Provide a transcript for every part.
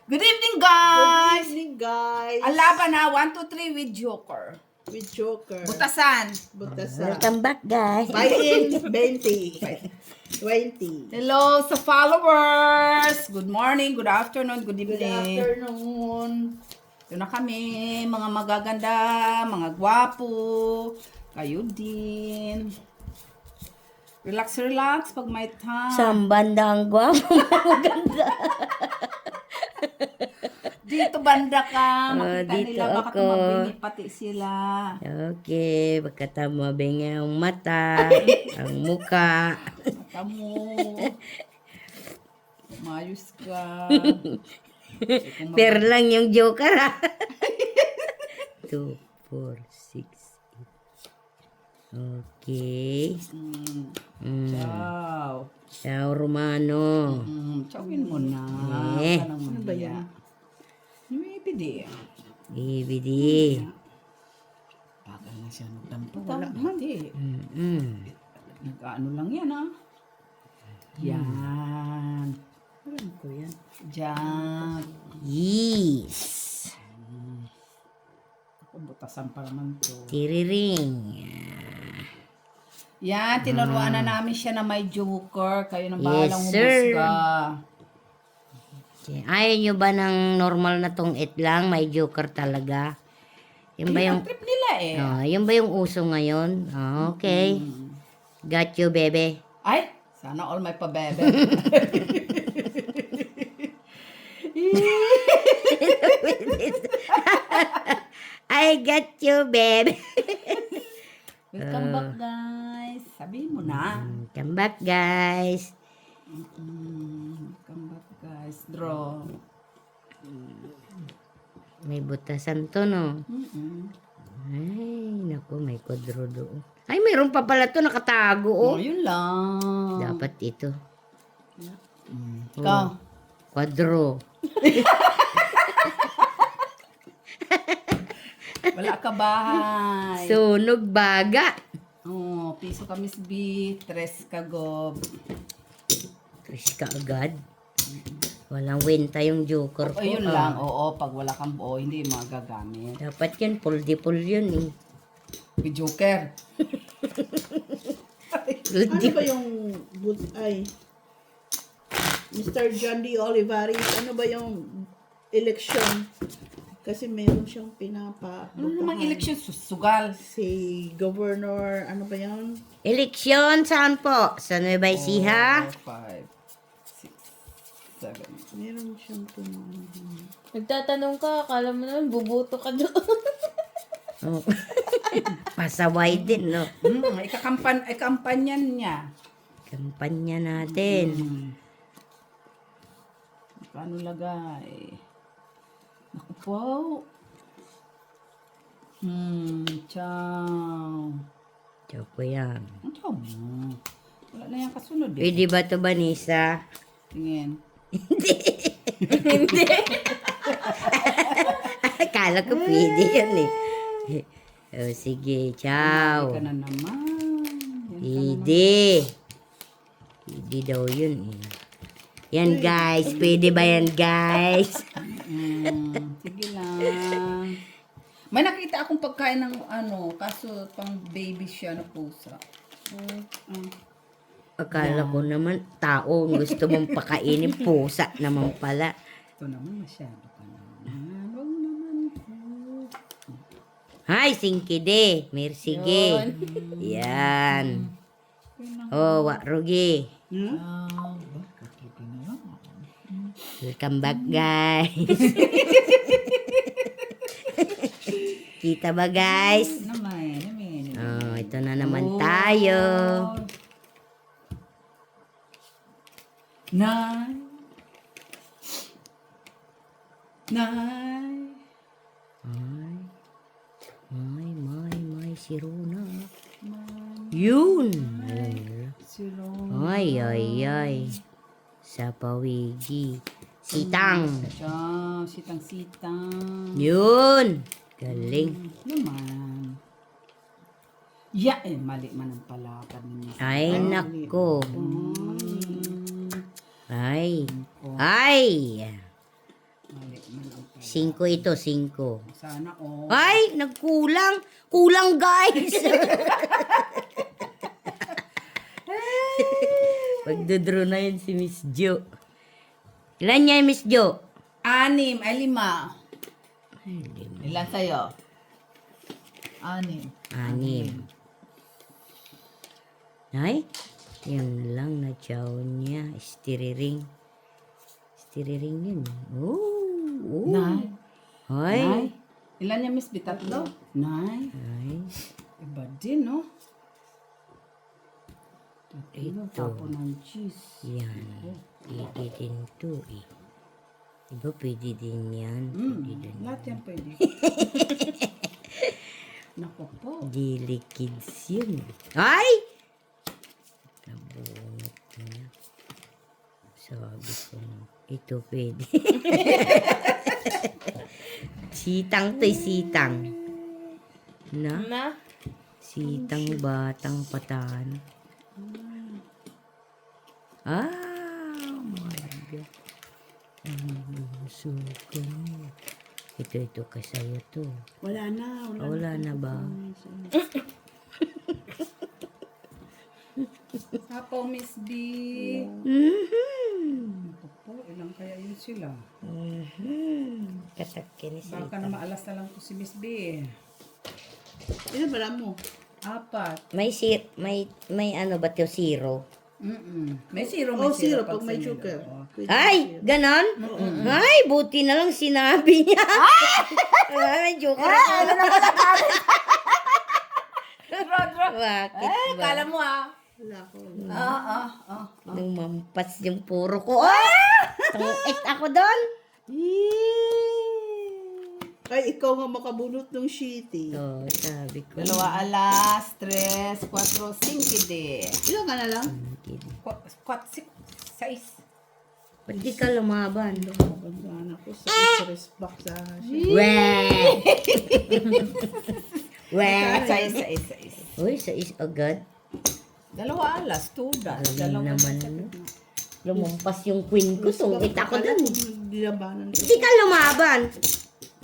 Good evening, guys! Good evening, guys. Ang laban na, 1, 2, 3 with Joker. With Joker. Butasan. Butasan. Welcome back, guys. Buy-in 20. 20. Hello sa followers! Good morning, good afternoon, good Good evening. afternoon. Ito na kami, mga magaganda, mga gwapo. Kayo din. Relax, relax pag may time. Saan banda ang gwapo? Maganda. Dito banda ka. Makita dito nila baka ako. tumabingi pati sila. Okay, pagkatamabing ang mata, ang muka. Kamu. Mayos ka. Per lang yung joker, ha? 2, 4, 6, 8. Okay. Ciao. Ciao, Romano. Chawin mo na. Eh. Ano ba yan? Yung ibidi. DVD. Bagal na siya nagtampo. Wala mali. Nag-ano lang yan, ha? Yan. Alam ko yan. Diyan. Yes. Ako, butasan pa naman to. Tiriring. Yan, tinuruan na namin siya na may joker. Kayo nang Yes, bahalang sir. humusga. Okay. Ayaw nyo ba ng normal na tong it lang? May joker talaga. Yun ba yung... Trip nila eh. Yun ba yung uso ngayon? Okay. Got you, bebe. Ay, sana all may pabebe. I got you, bebe. Welcome back, guys. Sabihin mo na. Come back, guys. Welcome back, guys. Draw. May butasan to, no? Ay, naku, may kodro doon. Ay, mayroon pa pala to nakatago, oh. Yun lang. Dapat ito. Ikaw. Kwadro. Wala ka bahay. Sunog baga. Oh, piso kamis B, tres kagob. Tris ka agad. Walang wenta yung joker ko. O, yun lang. Oo, pag wala kang buo, hindi magagamit. Dapat yan, puldi-pul yun eh. May joker. Ano ba yung Mr. John D. Olivares, ano ba yung election? Kasi meron siyang Ano namang eleksyon? Susugal. Si Governor, ano ba yan? Eleksyon, saan po? Sa Nueva Ecija? 4, 5, 6, 7. Meron siyang Nagtatanong ka, akala mo naman, bubuto ka doon. Oh. Pasaway din, no? Ikampanyan niya. Kampanya natin. Paano lagay? Naku po. Ciao. Joke ko yan. Ang ciao mo. Wala na yung kasunod eh. Pwede ba to, Vanessa? Tingin. Akala ko pwede yun eh. Oh, sige, ciao. Ka na naman. Pwede. Pwede daw yun eh. Yan guys, pwede ba yan guys? Sige lang. May nakita akong pagkain ng kaso pang baby siya na pusa. Akala ko naman, tao gusto mong pakainin, pusa naman pala. Ito naman masyado ka naman. Huwag naman po. Hi, singkide. Sige. Yan. Oh, Wak Rugi. Welcome back, guys. Kita ba, guys? Naman. Oh, ito na naman tayo. Nine. Nine. May siruna. Yun. Zero. Ay. Sa pawigi. Sitang. Ciao. Sitang. Yun. Galing. Naman. Ya, mali man ang palakad niya. Ay, nako. Ay. Mali man ang pala. 5 ito, 5. Sana all. Ay, nagkulang. Kulang, guys. Magdodraw na yun si Miss Jo. Ilan niya, Miss Jo? 6 ay 5. Ay, 5. Ilan sa'yo? 6. 6. Ay, yan lang na chow niya. Stiriring. Stiriring yun. Oh. Nay. Ay. Nay. Ilan niya, Miss B? 3? Nay. Ay. Iba din, no? Ito. Tapo ng cheese. Yan. Pwede din to eh. Diba pwede din yan? Pwede din. Lahat yan pwede. Naku po. Dili kids yun. Ay! Nabunot niya. Sabi ko na. Ito pwede. Sitang to'y sitang. Na? Na? Sitang batang patan. Ah, my God. Ang suko. Ito kasayo to. Wala na. Wala na ba? Sapaw, Miss B. Mhm. Naku po, ilang kaya yun sila? Katakin si Baka na maalas na lang po si Miss B. Ilan ba mo? 4. may ano ba to zero? May zero, Oh, zero pag pag may sa sugar. middle. Pwede Ay, ganon? Ay, buti na lang sinabi niya. Ay, joke ako. Bakit ba? Kala mo Wala ko. Nung mampas yung puro ko. Tangit ako doon. Ay, ikaw nga makabunot ng shitty. Oh, sabi ko. 2 alas, 3, 4, 5 de. Ilan ka na lang? 4, 6, 6. Ba't di ka lumaban? Pagdaan ako sa stress box sa Weh! Weh! 6. Uy, sa is agad. 2 alas, 2 das. Galing naman. Ano? Lumampas yung queen ko. Tungkit ako doon. Dilabanan ko. Hindi ka lumaban.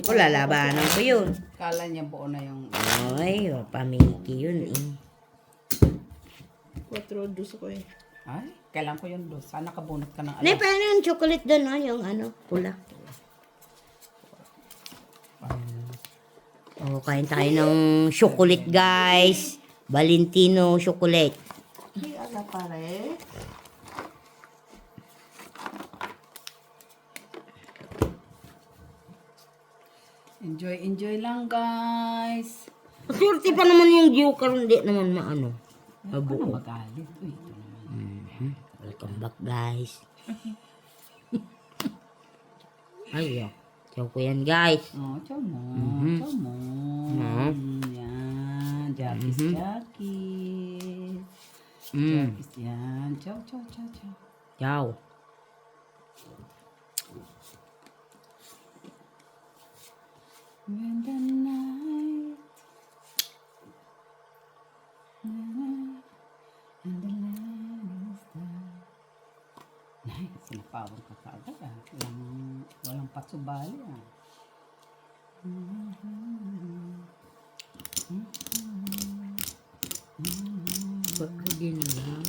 Ako lalabanan ko yun. Kala niya buo na yung... Ay, pamiki yun eh. 4 dos ako eh. Ay, kailan ko yung 2. Sana kabunot ka ng Ne, alas. paano yung chocolate doon, ah? Yung ano, pula. Oh, kain tayo ng chocolate, guys. Valentino chocolate. Ay, ala pare. Enjoy lang, guys. Swerte pa naman yung joker, hindi naman maano. Ano magalit? Uy, ito naman. Welcome back, guys. Ay, chow ko yan, guys. Oh, chow mo. Chow mo. Yan. Jakis, jakis. Jakis yan. Chow. Chow. When the night and the land is dark. Nay, sinapawang ka kaagad ah. Walang patsubali ah. Baka ginawa.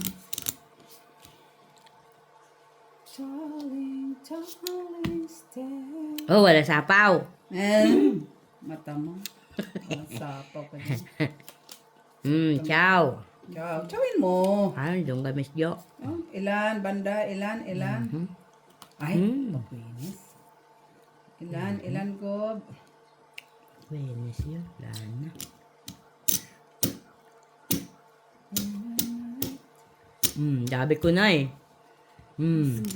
Darling, stay. Oh, wala sapaw. Mata mo. Sapaw ka dyan. Chow. Chawin mo. Ano, doon ka, Miss Jo? Oh, ilan, banda, ilan. Ay, papinis. Ilan, Gob. Wenis yun. Wala na. Sabi ko na eh.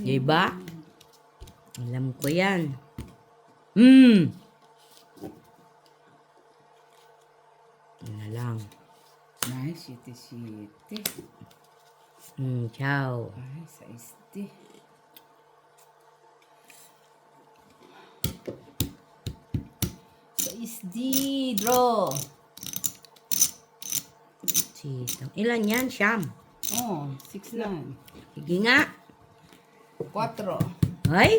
Diba? Alam ko yan. Yun na lang. Nice, siti. Chow. Ay, sa isti. Sa isti, draw. Sitang. Ilan yan? Siyam. Oh, 6 lang. Sige nga. 4. Ay!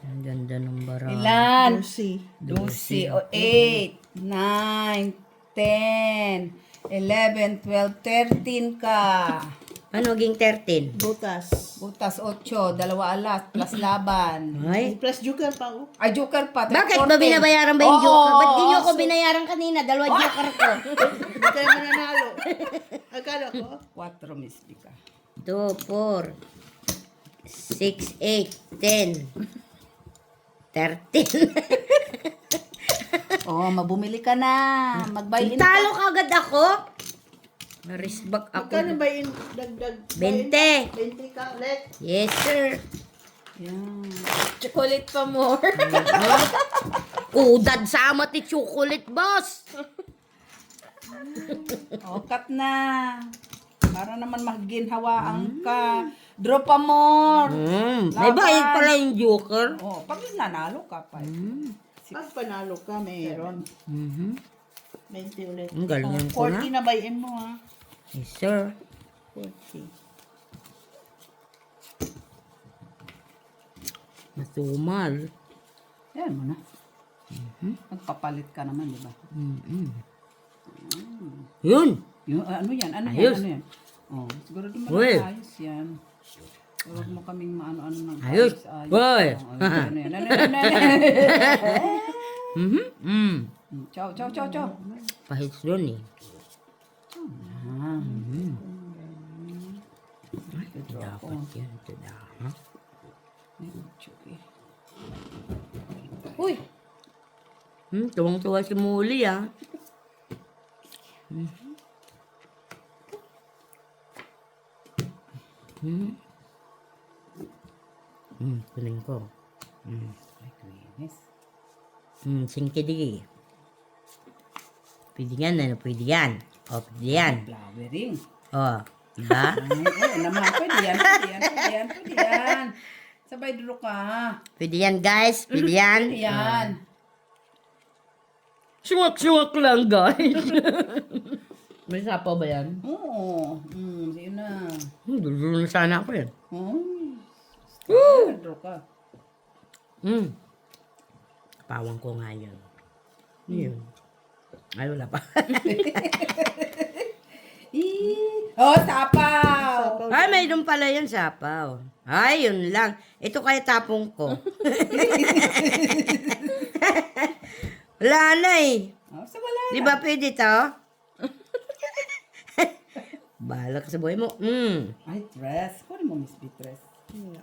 Ang ganda ng barang. Ilan? Lucy. 12, o 8, 9, 10, 11, 12, 13 ka. Ano naging 13? Butas. Butas 8, 2 alas, plus laban. Ay. Plus joker pa oh. Ay, joker pa. Bakit ba 14. binabayaran ba yung Oo, joker? Ba't di nyo ako so- binayaran kanina? Dalawa joker ko. Hindi tayo mananalo. Akala ko. 4, Miss Vika. 2, 4, 6, 8, 10, 13. Oh, mabumili ka na. Mag-buy in ka. Talo kagad ako. Narisbak ako. Magkano ba yung dagdag? 20. 20 ka ulit. Yes, sir. Yan. Chocolate pa more. Udad sa ama ti chocolate, boss. Oh, cut na. Para naman maginhawaan ka. Draw pa more. May bayad pala yung joker. Oh, pag nanalo ka pa. Pag panalo ka, mayroon. 20 ulit. Ang galingan ko na. 40 na buy-in mo ha. Yes, sir. 40. Masumal. Yan mo na. Magpapalit ka naman, di ba? Yun. Yung, ano yan? Ano Ayos. yan? Ano yan? Oh, siguro di mo Uy. ayos yan. Huwag mo kaming maano-ano ng Ayos. Uy. Oh, ano yan? Ano yan? Ano yan? Chow, chow, chow, chow. Pahits doon eh. Ah. Dapat yan. Tada. Ha? Okay. Uy, Tuwang-tuwa si Muli ah. Kunin ko. Ay, kuinis. Singkidigi. Pwede yan, ano? Pwede yan. O, pwede yan. Flowering. O, diba? Ay, naman. Pwede yan, pwede yan, pwede yan, pwede yan. Sabay duro ka. Pwede yan, guys. Pwede yan. Pwede yan. Suwak-suwak lang, guys. May sapaw ba yan? Oo. Sige na. Dulo na sana ako yan. Duro ka. Pawang ko nga yun. Yun. Ay, wala pa. Oh, tapaw. Ay, mayroon pala yan sapaw. Ay, yun lang. Ito kaya tapong ko. Wala na eh. Oh, sa wala. Di ba pwede to? Bahala ka sa buhay mo. Ay, dress. Kunin mo, Miss Beatrice.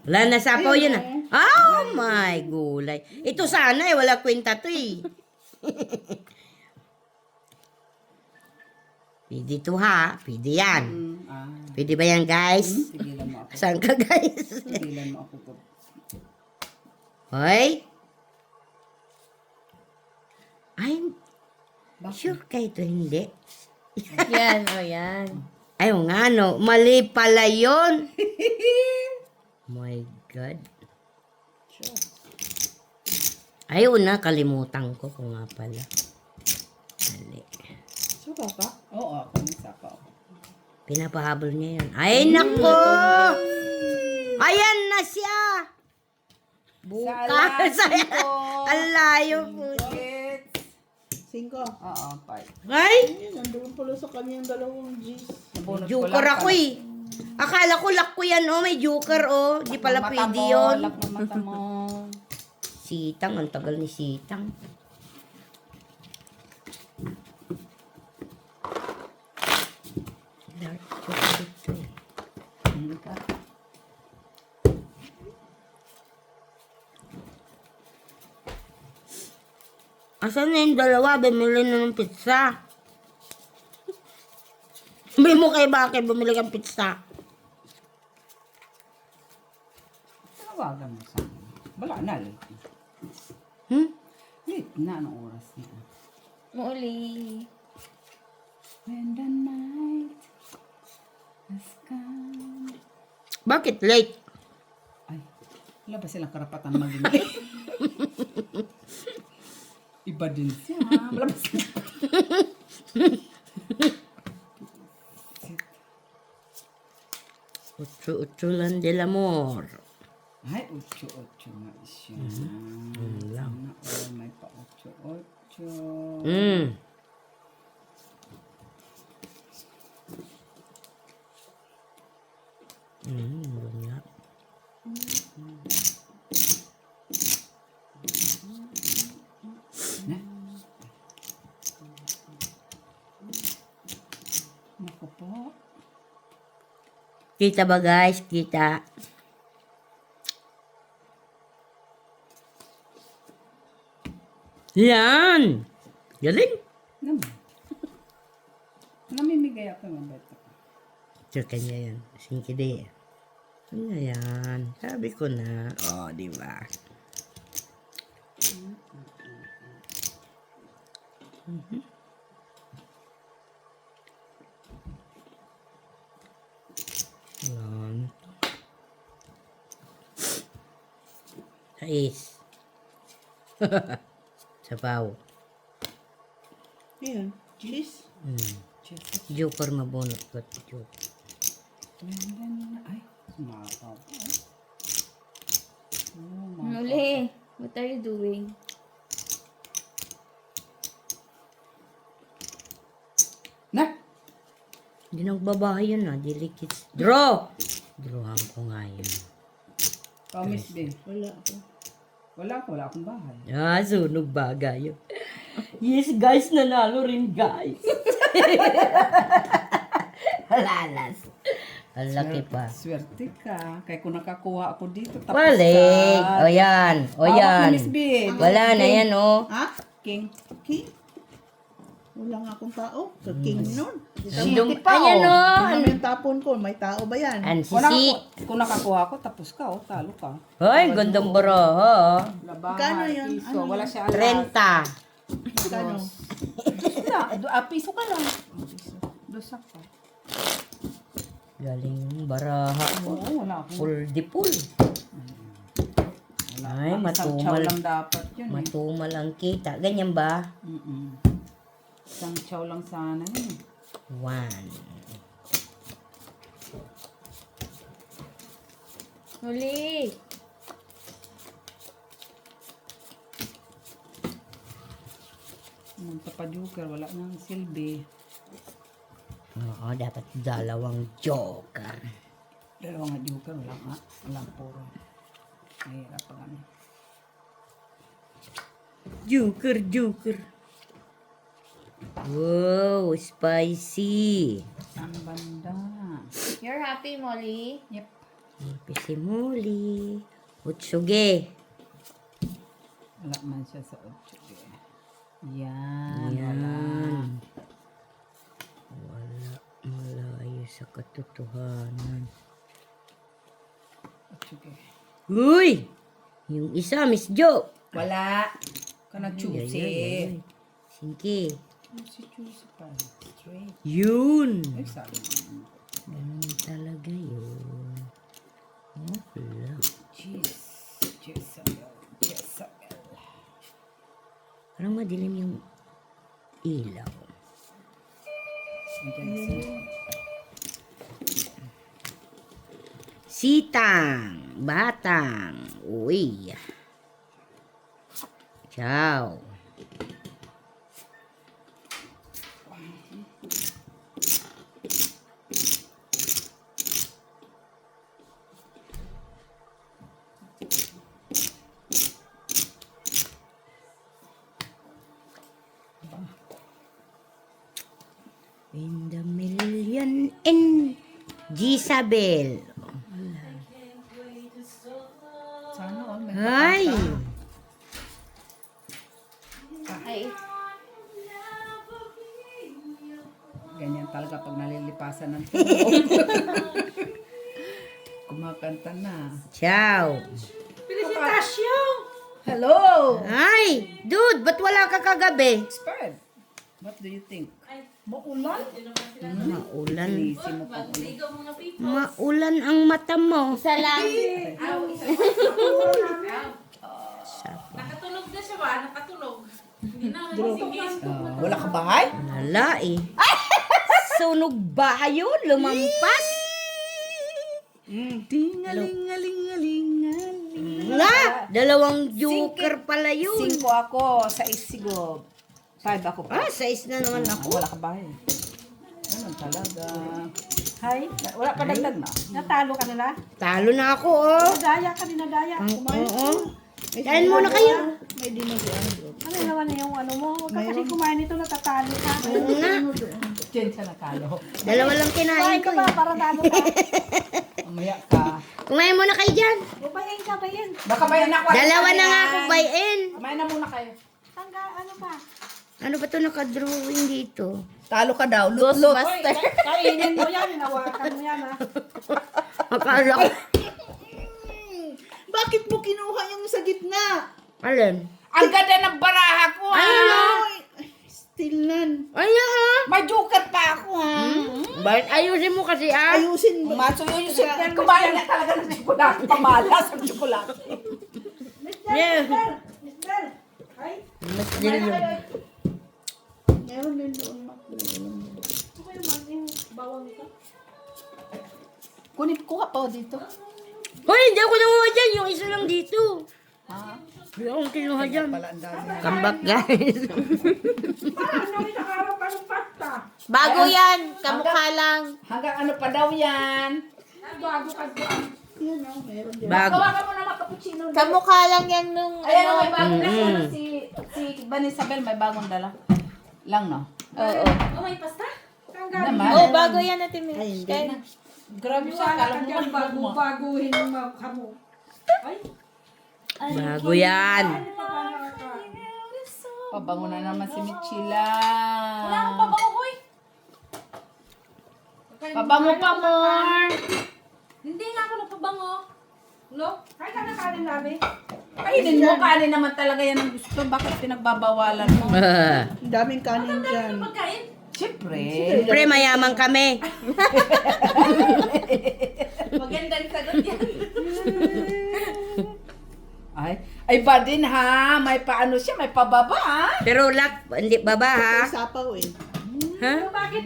Wala na sapaw yun ah. Oh my gulay. Ito sana eh. Wala kwenta to eh. Pwede to ha. Pwede yan. Pwede ba yan guys? Tigilan mo ako. Saan ka guys? Tigilan mo ako. Hoy. Ay, Bakit? sure kayo ito hindi. yan, o yan. Ayaw nga no. Mali pala yun. My God. Sure. Ayaw na. Kalimutan ko kung nga pala. Mali. Suka ka? Oo, ako may sapaw. Pinapahabol niya yan. Ay, nako! Ayan na siya! Bukas! Ang layo po. It's... 5. Oo, 5. Ay! Nandun pala sa kanyang dalawang G's. Nabunot ko Joker lang ako pala. eh. Akala ko lock ko yan oh. May joker oh. Di pala Mata pwede mo, yun. Lak ng mata mo. Sitang. Ang tagal ni Sitang. Dark chocolate to eh. Asan na yung dalawa? Bumili na ng pizza. Sabi mo kay bakit bumili kang pizza? Tawagan mo sa akin. Wala na, late. Late na, anong oras na? Muli. When the night has come. Bakit late? Ay, wala ba silang karapatan maging late? Iba din siya. Wala ba silang Ucho-ucho lang del amor. Ay, 8-8 nga siya. lang. Sana all may pa 8-8. Meron nga. Na? Naku po. Kita ba guys? Kita. Yan! Galing! Naman. Namimigay ako ng beto. Sa kanya yan. Singkide. Ano yan? Sabi ko na. Oh, di ba? Yan. Sais. Sabaw. Ayan, cheese. Jesus. Joker mabunot ko. Joker. Ay, sumakaw. Oh, Muli. What are you doing? na! Hindi nagbabahay yun ah. Delicate. Draw! Drawhan ko nga yun. Promise, babe. Wala ako. Wala akong bahay. Ah, sunog bagay yun. Yes, guys, nanalo rin, guys. Halalas. Ang laki pa. Swerte ka. Kaya kung nakakuha ako dito, tapos Balik. ka. O yan. O Hawak yan. mo, Miss B. Wala na yan, oh. Ha? King. King? Wala nga akong tao. King nun. Andong, pa, ayan, oh. oh. Ano yung tapon ko? May tao ba yan? An Kung, sisit. kung nakakuha ako, tapos ka, talo ka. Hoy, gandang baraha. Labahan, Magkano yun? piso. Ano Wala yun? siya alas. 30. Magkano? Piso ka lang. Dosa ka. Galing yung baraha mo. Oo, wala akong. Full di full. Ay, Isang chow matumal. lang dapat yun. Matumal ang kita. Ganyan ba? Isang chow lang sana yun. 1. Muli. Magpapaduker, wala nang silbi. Oo, dapat dalawang joker. Dalawang duker, wala nga. Walang puro. Mahirap pa kami. Joker, joker. Wow, spicy. Ang banda. You're happy, Molly? Yep. Pisimuli. Utsuge. Wala man siya sa otso. Yan. Wala. Yan. Wala. Malayo sa katotohanan. Otso. Uy! Yung isa, Miss Jo. Wala. Ka nag-choosy. Singki. Si choosy pa. Straight. Yun. Ay, sabi mo. Ganun talaga yun. Wala. Cheese. Jezabel. Jezabel. Parang madilim yung ilaw. Sitang. Batang. Uy. Ciao. In the million and Jezabel. Sana all may Ay! Ay. Ganyan talaga pag nalilipasan ng tulog. Kumakanta na. Ciao. Hello! Ay! Dude, ba't wala ka kagabi? Expert. What do you think? Maulan? Maulan. Easy mo pang ulan. Maulan ang mata mo. Isa lang. Nakatulog na siya ba? Nakatulog. Hindi na Wala ka bahay? Wala eh. Sunog ba yun? Lumampas? Tingaling-aling-alingal. Nga! Dalawang joker pala yun. 5 ako, 6 siguro. 5 ako pa. 6 na naman ako. Wala ka ba eh? Ganun talaga. Hay, wala ka dagdag na. Natalo ka na. Talo na ako, oh. Daya ka din na daya. Oo. Kain muna kayo. May di na si Andrew. Ano naman na yung ano mo? Huwag ka kasi kumain ito, natatalo ka. Oo nga. Diyan siya nakalo. Dalawa lang kinain Kumain ko ka ba eh. para talo ka? Umaya ka. Kumain muna kayo dyan. Ubayin ka ba yan? Baka ba yan ako? Dalawa na nga ako buy-in. Kumain na muna kayo. Tangga, ano ba? Ano ba ito nakadrawing dito? Talo ka daw. Lut-lut. Kainin mo yan, hinawakan mo yan ha. Akala ko. Bakit mo kinuha yung sa gitna? Alin? Ang ganda ng baraha ko ha. Ay, still none. Ay na ha. May joker pa ako ha. Bakit ayusin mo kasi ah? Ayusin mo. Masuyo yung super. Kumain na talaga ng tsokolate. Pamalas ang tsokolate. Yeah. Mister, ay, Mas din yun. Meron din doon. ito ko yung bawang ito. Kunit ko ka pa dito. Hoy, hindi ako nanguha dyan. Yung isa lang dito. Ha? Hindi akong kinuha dyan. Pala ang dami. Come back, guys. Parang ano yung nakarap ka ng pasta? Bago yan. Kamukha lang. Hanggang ano pa daw yan? Bago ka doon. Yan o, meron din. Bago. Gawa ka muna mga cappuccino. Kamukha lang yan nung Ayan ano. may bagong ano, si Vanisabel may bagong dala. Lang no? Oo. Oh, may pasta? Tangga. Naman. Oh, bago yan natin. Ay, hindi. Kaya, Grabe siya. Wala Alam ka mo dyan, bago-baguhin yung mukha mo. Ay, Bago yan. ano pa ba nakaka? Pabango na naman si Michila. Wala akong pabango, hoy. Pabango pa more. Hindi nga ako nagpabango. No? Kaya ka na kanin labi. Kainin mo. Kanin naman talaga yan ang gusto. Bakit pinagbabawalan mo? Ang daming kanin dyan. Pagkain. Siyempre. Siyempre, mayaman kami. Magandang sagot yan. Ay ba din ha? May paano siya? May pababa ha? Pero lak, hindi baba ha? Sapaw eh. Ha? Pero bakit?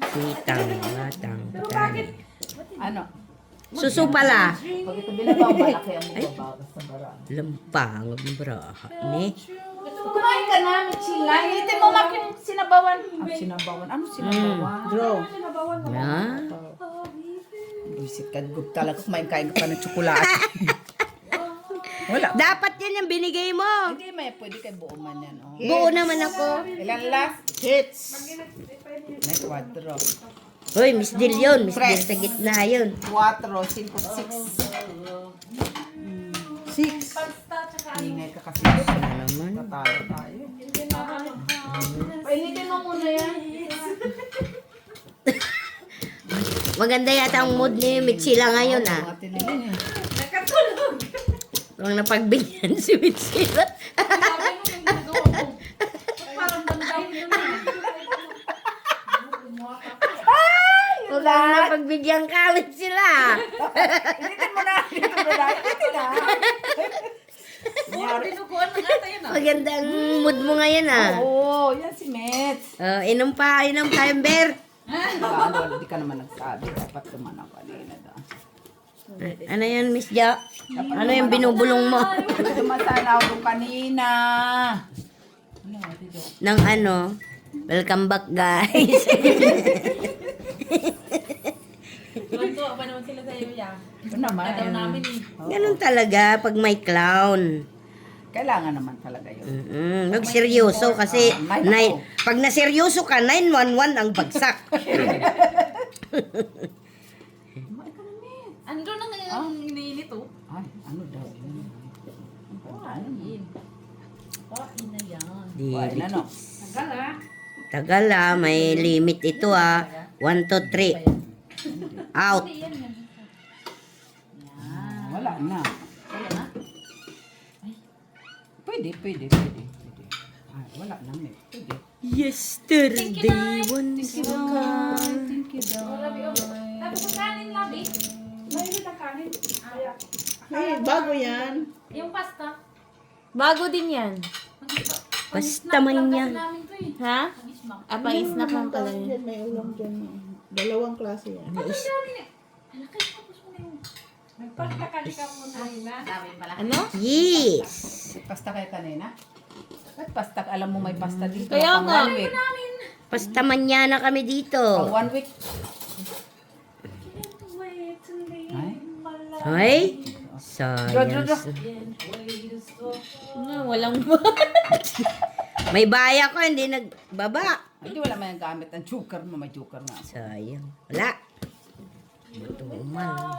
Sitang, batang, patay. Ano? Suso pala. Pag ito binabaw, malaki ang mababaw sa barang. Lampang, braha. Ni? Kumain ka na, Michila. Hilitin mo makin sinabawan. Sinabawan? Ano sinabawan? Draw. Na? Buisit ka. Good talaga. Kumain-kain ka pa ng tsokolate. Wala. Dapat yan yung binigay mo. Hindi, may pwede kay buo man yan. Oh. Buo naman ako. Ilan last? Hits. May 4. Hoy, Miss Dil yun. Miss Dil sa gitna yun. 4, 5, 6. 6. Ingay ka kasi. Ano naman? Tatalo tayo. Painitin mo muna yan. Maganda yata ang mood ni Michila ngayon ah. Mga tinilin eh. Huwag napagbigyan si Michila. Parang bandaw yun eh. Huwag napagbigyan kawit sila. Initin mo na. Initin mo na. Initin na. Dinuguan na ata yun ah. Maganda ang mood mo ngayon ah. Oo, yan si Mets. Inom tayo, Ber. Ano, hindi ka naman nagsabi. Dapat naman ako kanina doon. Ano yan, Miss Ja? Ano yung binubulong mo? Tumasana ako kanina. Nang ano? Welcome back, guys. Tuwa pa naman sila sa'yo yan. Ito naman. Daw namin eh. Ganun talaga pag may clown. Kailangan naman talaga yun. Magseryoso kasi pag naseryoso ka, 911 ang bagsak. Ando na nga yung iniinit oh. Ay, ano daw yun? Kain. Kain na yan. Kain ano? Tagal ah. Tagal may limit ito 1, 2, 3. Out. Wala na. Wala na. Pwede. Ay, wala na eh. Pwede. Yesterday once Thank you daw. Tapos ang kanin labi. Mainit ang kanin. Kaya. Ay, bago yan. Yung pasta. bago din yan. Basta man yan. Namin to eh. Ha? Pang-ismak. Pang-snack lang pala yun. Yan, may ulam dyan. Dalawang klase yan. Nagpagkakalika mo na na. Dami pala. Ano? Yes. May pasta kayo kanina? Ba't pasta? Alam mo may pasta dito. Kaya Pang nga. 1 week. Basta manyana kami dito. Pang 1 week. Ay? Dro, dro, dro. Science. Walang May baya ko, hindi nagbaba. Hindi wala may gamit ang joker mo. May joker nga. Sayang. Wala. Ito man.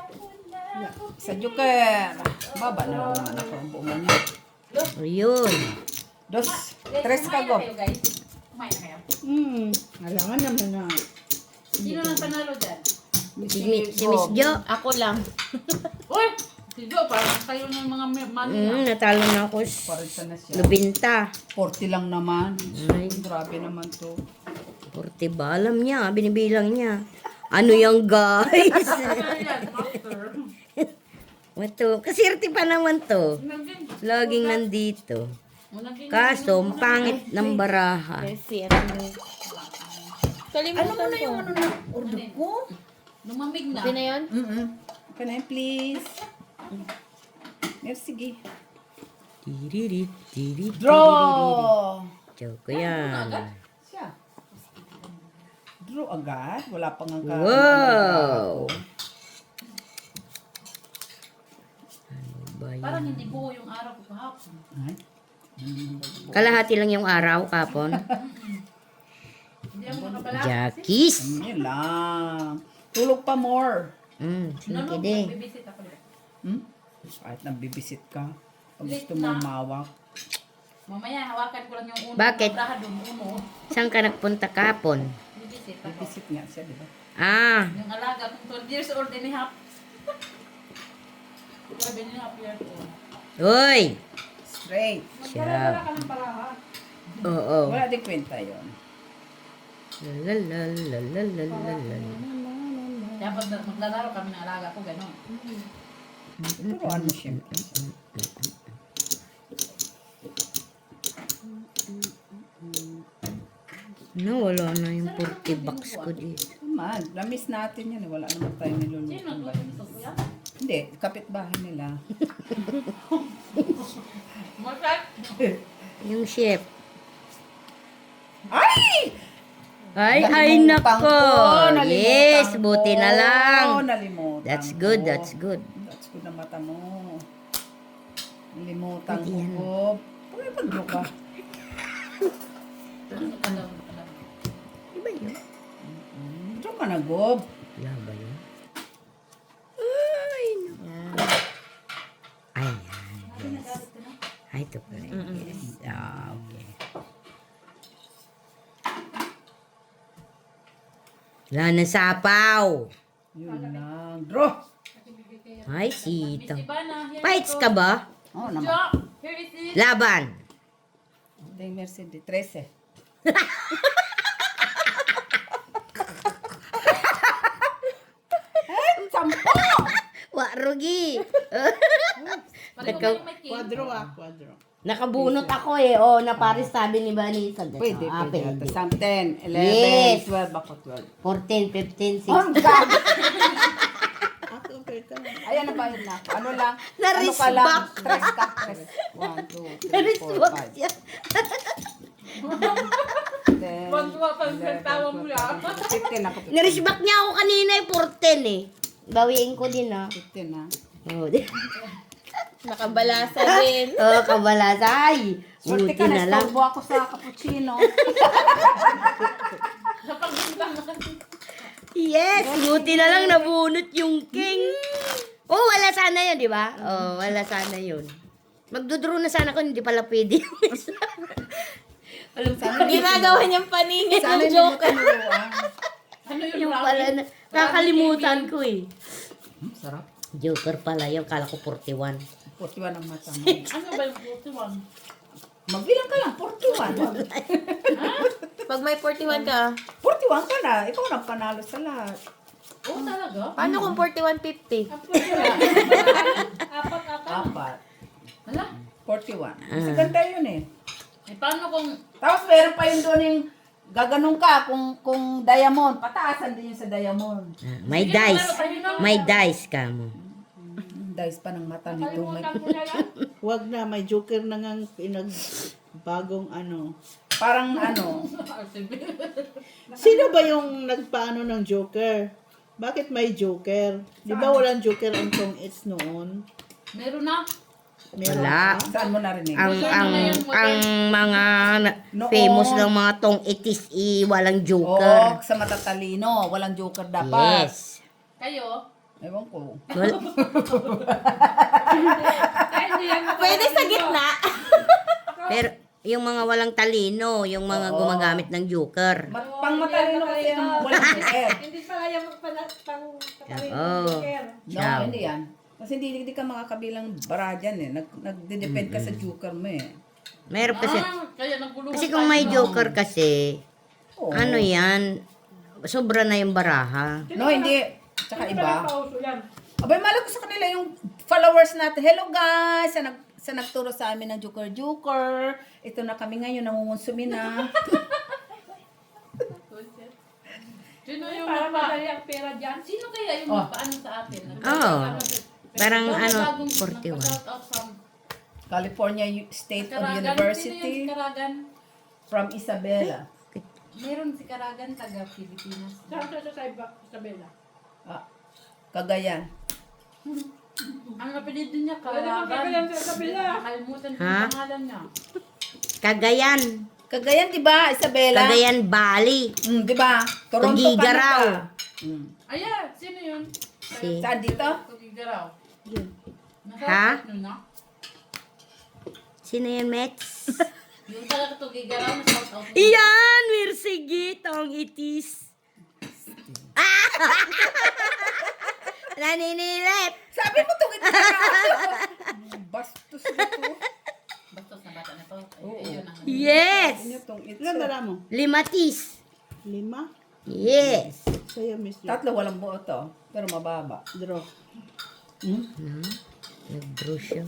Sa joker. Baba na lang naman ako ang buong niya. Ayun. 2, 3 ka go. Kumain na kayo. Alangan naman na. Sino nang panalo dyan? Si Miss Jo. Ako lang. Uy! Si Jo, parang kayo ng mga money na. Natalo na ako. Parisa na siya. Lubinta. 40 lang naman. Ay. Grabe naman to. 40 ba? Alam niya. Binibilang niya. Ano yung guys? Ito. Kasirti pa naman to. Laging nandito. Kaso, ang pangit ng baraha. Kasi ano. Kalimutan ko. na order ko? Lumamig na. Okay na yun? Okay na yun, please. Yes, sige. Tiririt, tirit, Draw! Joke ko yan. Siya. Draw agad? Wala pang ang Wow! Ano ba Parang yan? hindi buo yung araw ko kahapon. Ay, Kalahati lang yung araw kapon. Hindi ako nakabala. Jackis! yun lang. Tulog pa more. Sige din. Bibisit ako dito. Kahit nabibisit ka. Pag gusto Late mo na. mawak. Mamaya, hawakan ko lang yung uno. Bakit? Uno. Saan ka nagpunta kapon? Bibisit ako. Bibisit nga siya, di ba? Ah, Yung alaga kong 12 years old and a half. 12 and a half years old. uy! Straight. Siya. ka ng palaha. Oo. Wala din kwenta yun. Lalalalalalala. Dapat maglalaro kami ng alaga ko, gano'n. Turuan mo siyempre. Wala na yung 40 bucks ko dito. Man, lamis natin yan. Wala naman tayo niluluto. Sino nagluto ko yan? Hindi, kapitbahay nila. Masat! Yung chef. Ay! Ay, Nalimutan nako. ko, Yes, nalimutan buti ko, na lang. Nalimutan That's good, ko. that's good. That's good na mata mo. Nalimutan Pwede ko yan. po. Pwede pag ka. Diba yun? Diyo ka na, Gob. Wala ba yun? Ay, nako. Ayan. Yes. Ay, ito pala. Yes. Ah, okay. Wala na sapaw. Yun lang. Draw! Ay, sito. Ivana, here Fights you go. ka ba? Oo naman. Jo, here is it. Laban. Ito yung Mercedes 13. Sampo! Wa, rugi. Pareho Ikaw- kayo may king. Quadro quadro. Nakabunot ako eh. O, na Paris sabi ni Vanessa. Pwede, Ah, pwede. pwede. Some 10, 11, Yes. 12, ako 12. 14, 15, 16. Oh, God! Ako, pwede ka. Ayan, nabayad na ako. Ano lang? Na-risk ano ka lang? back. Stress ka. Stress. 1, 2, 3, 4, Nariswak 5, siya. 10, Tuwa pa yung tawa mo lang. 15 ako. 15. Narisbak niya ako kanina eh, 14 eh. Bawiin ko din ah. 15 na. Oh, Nakabalasa din. oh kabalasay. Swerte Buti ka na, na lang. storbo ako sa cappuccino. Yes, buti na lang nabunot yung king. Oh, wala sana yun, di ba? Oh, wala sana yun. Magdodraw na sana ko, hindi pala pwede. Alam sana Ginagawa niyang paningin Sana ng hindi mo joker. tinuruan. Ano yun, yung Rocky? pala na. Nakakalimutan ko eh. Sarap. Joker pala yun, kala ko 41. 41 ang mata mo. Ano ba yung 41? Magbilang ka lang, 41. Pag may 41 ka, 41 ka na. Ikaw ang panalo sa lahat. Oo, talaga? paano kung 41.50? Apat. Hala? 41. Mas ganda yun eh. Eh, paano kung Tapos meron pa yun doon yung Gaganong ka kung diamond, pataasan din yun sa diamond. May dice. May dice ka mo. Dice pa ng mata nito. Wag na, may joker na nga bagong ano. Parang ano, Sino ba yung nagpaano ng joker? Bakit may joker? Di ba walang joker ang tong it's noon? Meron na. Meron Wala. ba? saan mo narinig? Ang mga Noon. famous ng mga tong itis walang Oo, joker. sa matatalino, walang joker dapat. Yes. Kayo? Ewan ko. Well, Ay, hindi yan. Pwede sa gitna. pero yung mga walang talino, yung mga Oo. gumagamit ng joker. Pang matalino kasi ang walang joker. Hindi pala yung pang Oh. No, hindi yan. Kasi hindi ka makakabilang bara dyan eh. Nagde-depend ka sa joker mo eh. Meron kasi, Kaya nagulungan kasi kung may joker kasi, Oo. ano yan, sobra na yung baraha. No, hindi. Tsaka iba. Abay, malay ko sa kanila yung followers natin. Hello guys! Sa nagturo sa amin ng Joker. Ito na kami ngayon, namumunsumi na. Sino yung magpadali ang pera dyan? Sino kaya yung magpaano sa atin? Oh. Parang ano, Bagong 41. shout out from California State of Karagan. Sino University yung si Karagan? from Isabela. Meron si Karagan taga Pilipinas. Saan sa Isabela? Ah, Cagayan. Ang apelido niya Wala naman Cagayan Karagan. sa Isabela. Nakalimutan ko Ha? yung pangalan niya. Cagayan. Cagayan, di ba? Isabela? Cagayan Valley. Di ba? Toronto, Tugigaraw. Canada. Ayan, sino yun? Si, Saan dito? Tugigaraw. Ha? Ano na? sino yan, Mets? Yung taga Tugigaraw na shout out niya. Iyan! Wirsigi, tong itis. Ah! Naninilip. Sabi mo itong ito. Bastos na to. Basta sa bata na to. Oo. Ayun ang Yes! Ano itong ito? Ilan dala mo? Limatis. 5? Yes. Sa'yo, Miss Jo. Tatlo, walang buo to. Pero mababa. Draw. Nag-draw siya.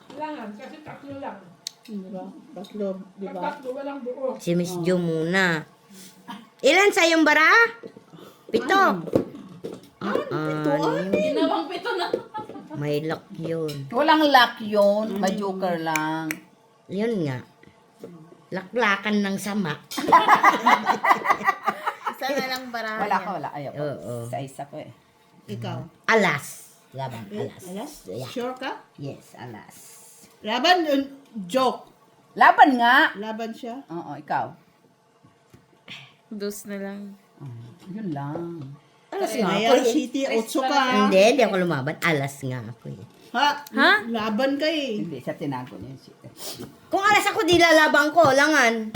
Kailangan, kasi tatlo lang. Diba? Tatlo, diba? Tatlo, walang buo. Si Miss Jo muna. Ilan sa yung bara? 7. Ginawang pito na. May lock yun. Walang lock yun. May joker lang. Yun nga. Laklakan ng sama. Isa na lang barahan Wala yan. ka, wala. Ayaw ko. Oo. Isa-isa ko eh. Ikaw. Alas. Laban, alas. Alas? Yeah. Sure ka? Yes, alas. Laban, joke. Laban nga. Laban siya. Oo, ikaw. Dos na lang. Yun lang. Alas nga ako Ayan, eh. City, 8 ka. Hindi ako lumaban. Alas nga ako eh. Ha? Laban ka eh. Hindi, siya tinago niya. Kung alas ako, di lalaban ko. Langan.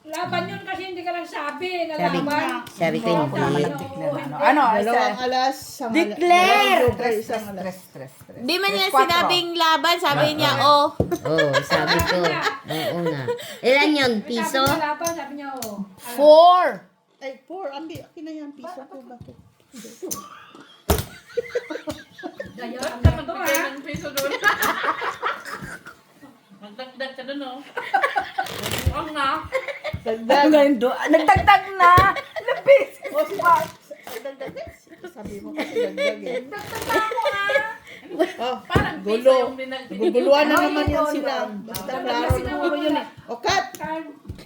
Laban yun kasi hindi ka lang sabi na Sabi, laban. sabi ko Ako naman hindi. nag-declare. Ano, Dalawang alas. Isang Declare! dalawang joker, isang alas. Stress. Di man niya Quatro. sinabing laban, sabi niya, oh. Oo, sabi ko. Oo nga. Ilan yun? Piso? Sabi niya laban, sabi niya, oh. 4. Ay, 4. Akin na yan. Piso ko. Bakit? Dapat ka magbigay ng piso doon. Magdagdag ka doon, oh. Ang na. Dagdag. Nagdagdag na. Lapis. O, si Mark. Sabi mo kasi dagdag eh. Oh, Parang piso gulo. yung binagay. Guguluhan na naman yan sila. Basta klaro na mo yun eh. O, cut!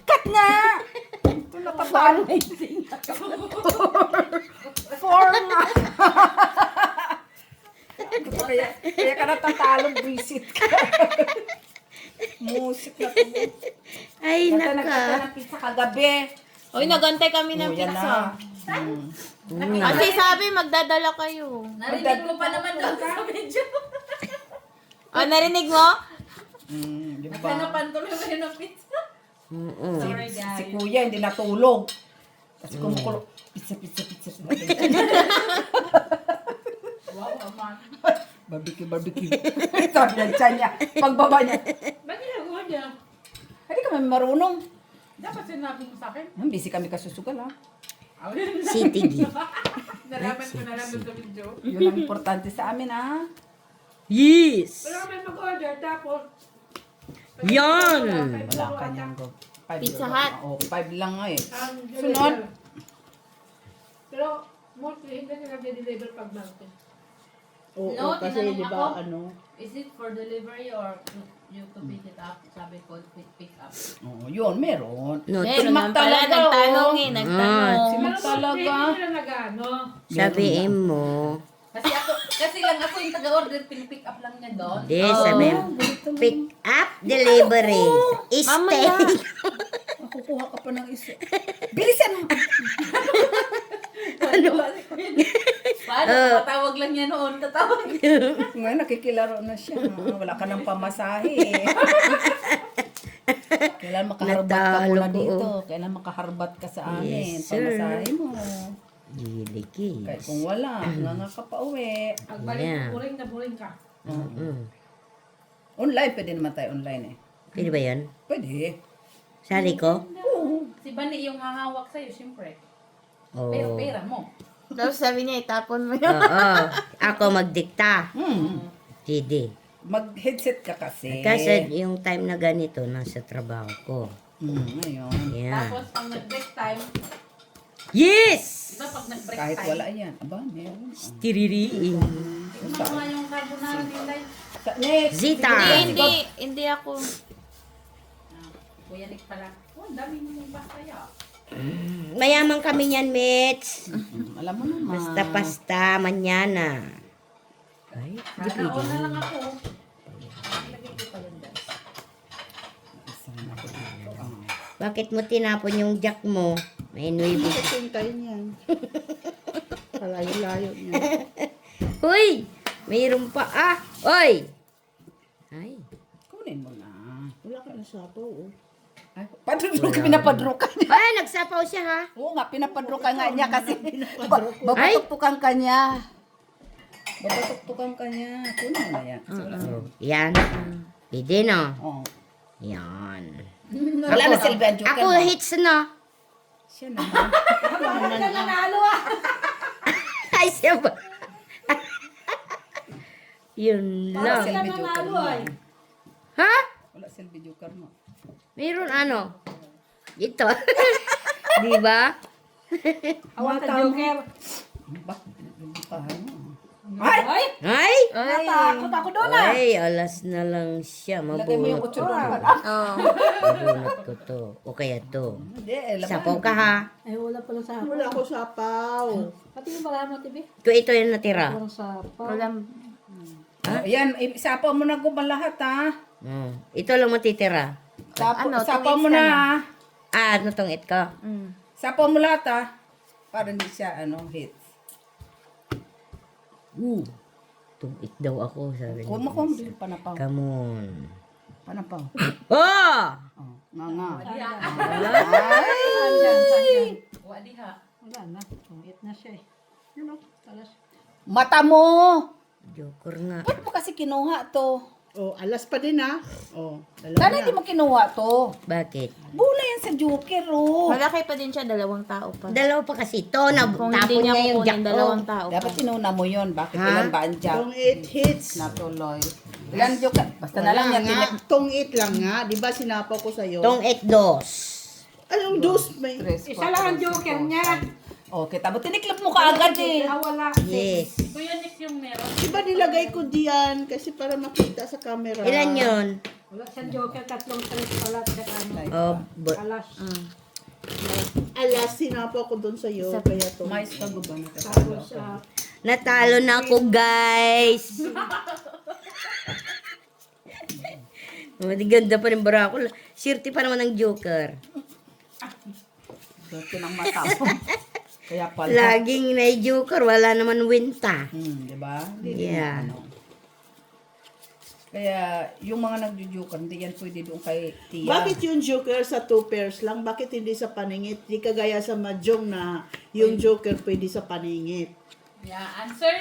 Cut nga. Ito nakapalo. 4 nga. Kaya ka natatalong visit ka. Musik na to. Ay, Ganda naka. ng pizza kagabi. Uy, nagantay kami ng Oh, yan pizza. na. Kasi sabi, magdadala kayo. Narinig ko pa naman doon sa video. Oh, narinig mo? Di ba? Naghanapan tuloy kayo ng pizza. Sorry, Si guys. kuya hindi natulog. Kasi kumukulo. Pizza. Wow, aman. Barbecue. Sabi ng tiyan niya. Pagbaba niya. Ba't ginagawa niya? Hindi kami marunong. Dapat sinabi mo sa akin. Busy kami kasusugal ha. Awin na. City G. Nalaman ko na lang doon sa video. Yun ang importante sa amin ha. Yes! Wala kami mag-order, tapos Yan! Wala kanyang go. Pizza Hut. Oh, 5 lang nga eh. Ang Sunod. deliver. Pero mostly hindi nila deliver pag mountain. Oo, No, kasi tinanong di ba, ako. Is it for delivery or you to pick it up? Sabi ko, pick up. Oo, yun, meron. No, Si Meron Mac naman pala, talaga, nagtanong oh. eh, nagtanong. Si Mac Pero talaga. hindi nila nag-ano. sabihin mo. Kasi lang ako yung taga-order, pinipick up lang niya doon. Di, sabihin mo. Pick up delivery. Mamaya. Stay. Kukuha ka pa ng isa. Bilisan mo. Paano? Matawag lang niya noon, tatawag. Ngayon, nakikilaro na siya. Wala ka ng pamasahe eh. Kailan makaharbat ka Natalo muna ko, dito? Kailan makaharbat ka sa amin? Yes, sir. Pamasahe mo. Giligis. Kahit kung wala, nga ka pa uwi. Pagbalik Yeah. mo, buring na buring ka. Online, pwede naman tayo online eh. Pwede ba yan? Pwede. Sali ko? Si Bani yung hahawak sa'yo, siyempre. Oo. Pero pera mo. Tapos sabi niya, itapon mo yun. Oo. Ako magdikta. Didi. Mag-headset ka kasi. Kasi yung time na ganito, nasa trabaho ko. Ngayon. Yeah. Tapos pag nag-break time, Yes! diba pag nag-break Kahit time, wala yan. Aba, meron. Tiririin. tignan mo nga yung carbonara nila. Next. Zita. Hindi ako. Kuya Nick pala. Oh, ang dami mong bastaya. Mayaman kami niyan, Mitch. Alam mo naman. Basta-basta, manyana. Ay, Sana all na lang ako. Lagay ko pa yun dyan. Sana ko dito. bakit mo tinapon yung jack mo? May nuibo. kasi yung tayo niyan. Palayo-layo niya. Huy! Mayroon pa ah! Oy! Ay, Kunin mo na. Wala ka na sapaw, oh. Ay, padruk, pinapadrukan niya. ay, nagsapaw siya ha? Oo nga, pinapadrukan nga niya kasi babatuktukan ka niya. Babatuktukan ka niya. Kunin mo na yan. Kasi wala. Oh, yan. Pwede no? Oh. Yan. Wala na Silvia Joker. Ako hits no? Siya naman. Ay, siya ba? Yun Wala lang. Silvia Joker mo. Ha? Wala Silvia Joker mo. Mayroon ano? Ito. Di ba? Awat ang joker. Ba? Hindi pa ano. Ay! Ay! Natakot ako doon ah! Ay, alas na lang siya. Lagay mo yung Mabunot kutso ko. doon. Oo. Mabunot ko to. O kaya to. Hindi, laban. Sapaw ka ha? Ay, wala pala sa Wala ako sapaw. Pati yung pala mo, tibi. Ito yung natira. Walang sapa. Walang, Yan, isapaw mo na guba lahat ha. Ito lang matitira. Sapaw mo na ha. Ah, ano tong it ko? Sapaw mo lahat ha. Para hindi siya hit. Tong it daw ako, sabi Kuha mo niya. ko, hindi panapaw. Come on. Panapaw. Oh! Oh, nga nga. Wadi ha. Wala na. Tungit na siya eh. Yun o, talas. Mata mo! Joker nga. Ba't mo kasi kinuha to? Oh, alas pa din, ha? Oh, Sana dalawa hindi na. mo kinuha to. Bakit? Bula yan sa Joker, oh. malaki pa din siya, 2 tao pa. Dalawa pa kasi ito. Kung Tapon hindi niya niya yung jack kukunin, 2 ko. tao pa. Dapat inuna mo yun. Bakit Ha? ilan ba ang jack? Tong 8 hits. Natuloy. Ilan Joker? Basta na lang yan. nga. Tong 8 lang nga. Di ba sinapaw ko sa'yo? Tong it dos. Anong dos may? Isa lang ang joker niya. Oh, kita mo. Tiniklop mo kaagad eh. Wala. Yes. Kuya Nick yung meron. Di ba nilagay ko diyan? Kasi para makita sa camera. Ilan yun? Wala siyang joker, 3 tres pala. Tsaka ano, Oh, alas. Alas, sinapaw ko doon sa'yo. Kaya to. Mais ka guba na Tapos, natalo na ako, guys. Ganda pa rin bara ako. Sirti pa naman ng Joker. Dito ng mata mo. Kaya pala. Laging na Joker, wala naman winta. Di ba? Yeah. Kaya yung mga nagjo-joker, hindi yan pwede doon kay Tia. Bakit yung joker sa 2 pairs lang? Bakit hindi sa paningit? Di kagaya sa mahjong na yung joker pwede sa paningit. Yeah, answer.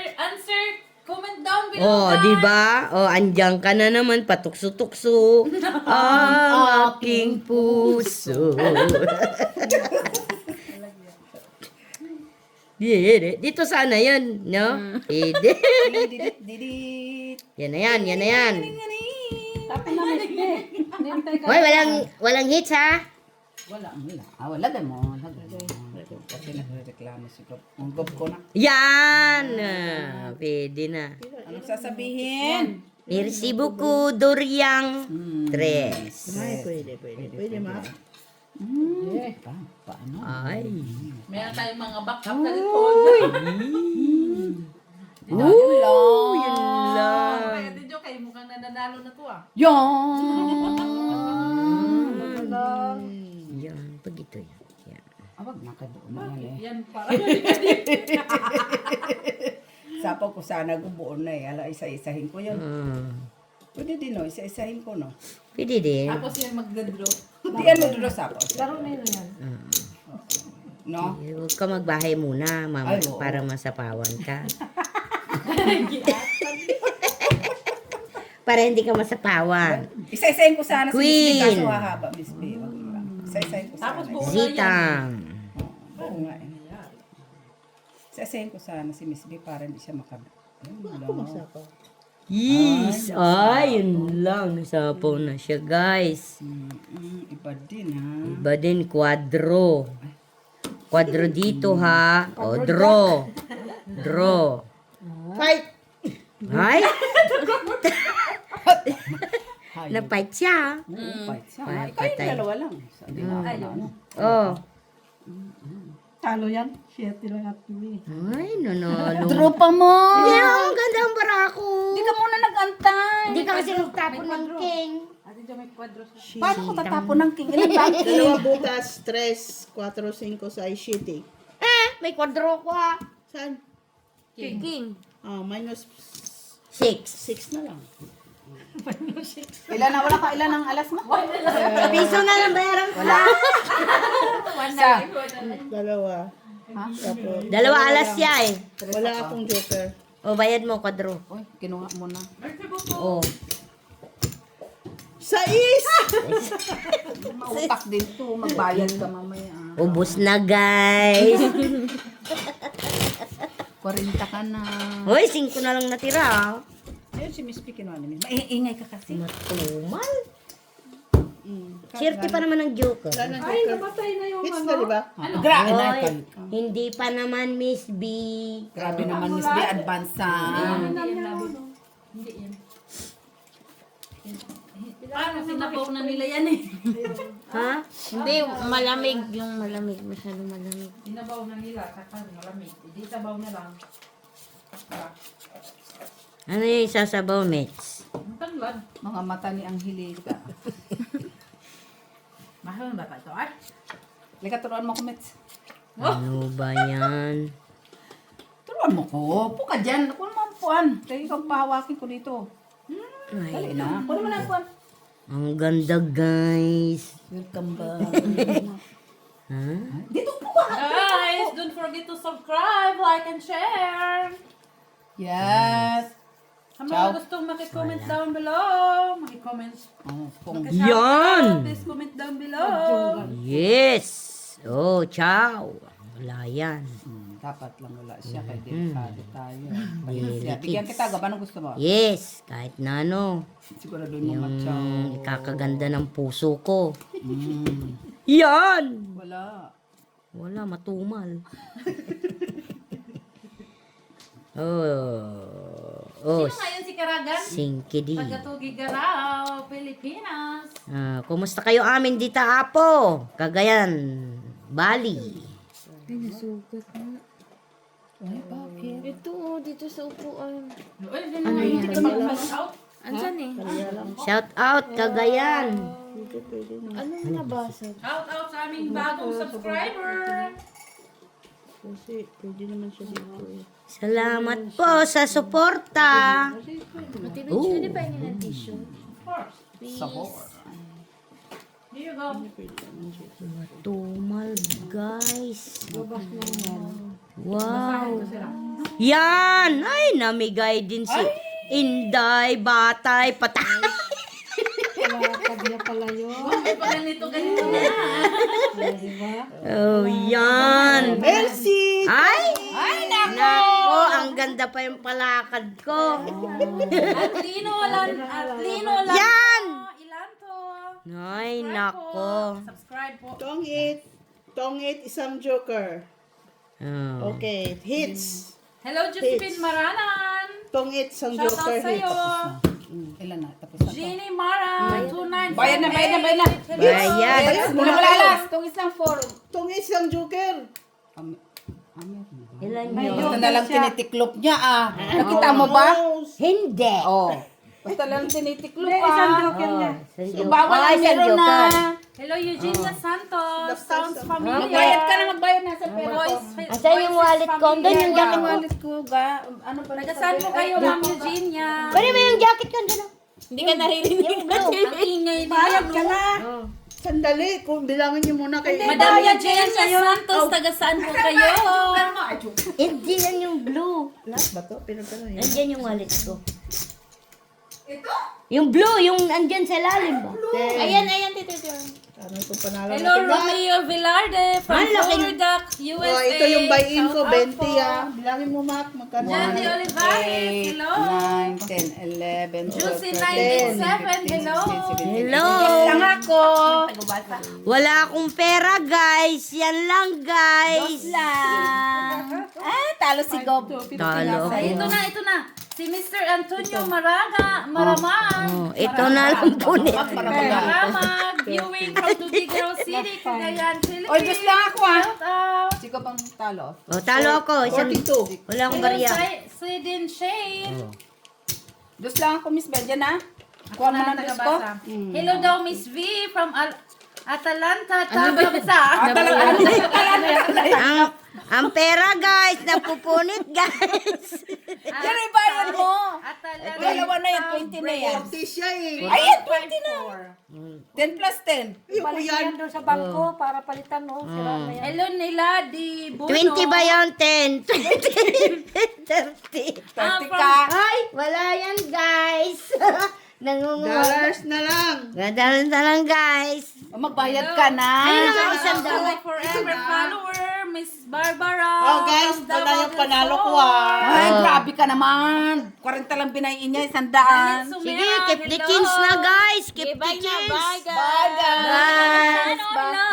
Comment down below. Oh, di ba? Oh, andyan ka na naman, patukso-tukso. Ang aking puso. Dito sana yan, no? Ede. Didit. Yan na yan, yan na yan. tapos na, Miss B. Nintay ka. Hoy, walang hits ha? Wala. Lagay mo. Kasi nagreklamo si Gob. Ang Gob ko na. Yan! Pwede na. Anong sasabihin? Merci beaucoup, Doriang. Tres. Ay, pwede. Pwede, ma. Paano? Ay. Meron tayong mga backup na likod. Yun lang. Kaya din kayo mukhang nananalo na to ah. Yan, pag ito yan. Yan. Awag na ka doon na yan eh. Yan para. Sapaw ko sana gubuon na eh. Ala, isa-isahin ko yun. Pwede din no, isa-isahin ko no. Pwede din. Tapos yan magdadro. Di ano doon sapaw. Laro na yun yan. No? Huwag ka magbahay muna, mama, Ay, oo. para masapawan ka. Para hindi ka masapawan. Isa-isahin ko sana si Miss B Queen. kaso hahaba Miss B. Wag mo lang. Isa-isahin ko sana. Tapos buo na yan. Zitang. Oo nga eh. Isa-isahin ko sana si Miss B para hindi siya makab... Yes! Ay, yun lang. Nasapaw na siya, guys. Iba din ha. Iba din, quadro. Quadro dito, ha? O, draw. Draw. Fight! Ay! Hayop. Napight siya. Fight siya. Patay. Kayo dalawa lang. Sabi na ano. Oh. Talo yan. 7 lang at kami. Ay, nanalo. Tropa mo! Yeah, ang ganda ang barako. Hindi ka muna nag-antay. Hindi ka kasi nagtapon ng king. Ate dyan may kwadro sa... Paano ko tatapon ng king? Ilan ba ang king? Dalawa butas, 3, 4, 5, 6, 7. May quadro ko, ha? Saan? King. Minus 6. 6 na lang. Ilan na? Wala ka ilan ang alas mo? Piso na lang bayaran ko. Isa. Dalawa. Tapos, Dalawa alas siya eh. wala akong joker. O, bayad mo, quadro. Uy, kinuha mo na. O. 6! Mautak din to. Magbayad ka mamaya. Ubus na, guys. 40 ka na. Hoy, 5 na lang natira, ha? Ayun si Miss P kinuha ni Miss. Maiingay ka kasi. Matumal. Swerte pa naman ng joker. Wala ng Ay, joker. namatay na yung Hits ano. na, di ba? Grabe na. Hoy, hindi pa naman, Miss B. Grabe naman Miss B. Advance sa... Hindi yan labo, no? Hindi yan. Paano sinabaw na nila yan eh? Ha? Hindi, malamig. Yung malamig. Masyadong malamig. Sinabaw na nila, saka malamig. Hindi sabaw na lang. Ano yung isasabaw, Mets? Ang tanglad. Mga mata ni Angelica. Mahal ba ito? Ay, Lika, turuan mo ko, Mets. Ano ba yan? Turuan mo ko. Upo ka dyan. Kunin mo ang puan. Kaya ikaw pahawakin ko dito. Dali na. Kunin mo na ang puan. Ang ganda, guys. Welcome back. Ha? Dito po ka. guys, don't forget to subscribe, like, and share. Yes. Sa Ciao. mga gustong makicomment down below, makicomment. Oh, kung Yan! Please comment down below. Yes! Oh, ciao. Wala yan. dapat lang wala siya kay delikado tayo. Siya, Delicate. bigyan kita, gaba gusto mo? Yes, kahit na ano. Siguro doon yung Yung matyaw. ikakaganda ng puso ko. Yan! Wala. Wala, matumal. Oh. Oh, Sino ngayon si Karagan? Singkidi. Pagkatugi Garaw, Pilipinas. Ah, kumusta kayo amin dito, Apo? Cagayan, Bali. Ay, nasugat na. Ay, bakit? Ito, oh, dito sa upuan. Uy, din na hindi ka mag-out. Ansan eh? Shout out, Cagayan. Anong nabasag? Out sa aming bagong subscriber. Kasi pwede naman siya dito eh. Salamat po sa suporta. Matibig siya, di ba yun ng tissue? Of course. Sabor. Here you go. Tumal, guys. Wow. Yan! Ay, namigay din si Inday, Batay, Patay. Ay, pag ganito na. Oh, yan. Merci! Ay! Nako, ang ganda pa yung palakad ko. At Lino lang. Yan! Ilan to? Ay, nako. Subscribe po. Tongit, isang joker. Oh. Okay, hits. Hello, Josephine Maranan. Tongit, isang Shout joker out sa'yo. hits. Ilan na? Tapos na to. Jeannie Mara, 29. Bayad na. Bayad. Muna malalas. Itong isang 4. Tongit, isang joker. Ilan yun? Basta na lang tinitiklop niya Nakita mo ba? Hindi. Oh. Basta lang tinitiklop Isang joker niya. Isang Bawal ang isang meron na. Hello, Eugenia Santos. Sounds familiar. Magbayad ka na, magbayad na sa pera ko. Asan yung wallet ko? Doon yung jacket ko. Wallet ko, ano pa? Taga-saan po kayo, Ma'am Eugenia? Pwede mo yung jacket ko doon. Hindi ka naririnig. Yung blue. Ang ingay Bayad niya. ka na. Sandali, kung bilangin niyo muna kay Madam Eugenia Santos, taga-saan po kayo? Hindi yan yung blue. Lahat ba to? Pinagkano yun? Nandiyan yung wallet ko. Ito? Yung blue, yung andyan sa lalim ba? Ayan, tito. Ano itong panalo Hello, natin? Romeo Velarde from Ang laking- Florida, USA. Oh, ito yung buy-in ko, Shout out 20 po. Bilangin mo, Mac, magkano? Jandy Olivares, hello. 9, 10, 11, 12, Juicy 13, 987, hello. Hello. Lang ako. Wala akong pera, guys. Yan lang, guys. Lang. Talo si Gob. Talo. Ay, ito na. Si Mr. Antonio Maramag. Oh, ito na lang po nito. Maramag, viewing from Tuguegarao City, Cagayan, Philippines. Oy, just lang ako Shout out. Siko pang talo. Oh, talo ako. Isang, 42. wala akong Hello, barya. Sidin Shane. Just lang ako, Miss Bedja na. Kuha mo ng dos ko. Hello daw, Miss V from Atalanta, Tabasa. Ang pera, guys. Napupunit, guys. Yan ay bayad mo. Atalanta. Dalawa na yan, 20 na yan. 40 siya eh. Ayan, 20 na. 10 plus 10. Yung po yan. Doon sa bangko para palitan mo. Sira na yan. Hello nila, di Buno. 20 ba yun? 10, 20, 30. 30 ka. Ay, wala yan, guys. Nangunguha. Dollars na lang. Gadalan na lang, guys. Magbayad ka na. Ayun na nga, Shout isang out to my forever follower, Miss Barbara. Oh, guys, from ito na yung Davao panalo del ko Sur. Ay, grabe ka naman. 40 lang binayin niya, 100. Sige, Sumera, keep the hello. chins na, guys. Keep the Bye na, chins. bye, guys. Bye, guys. Bye. Ano, hello.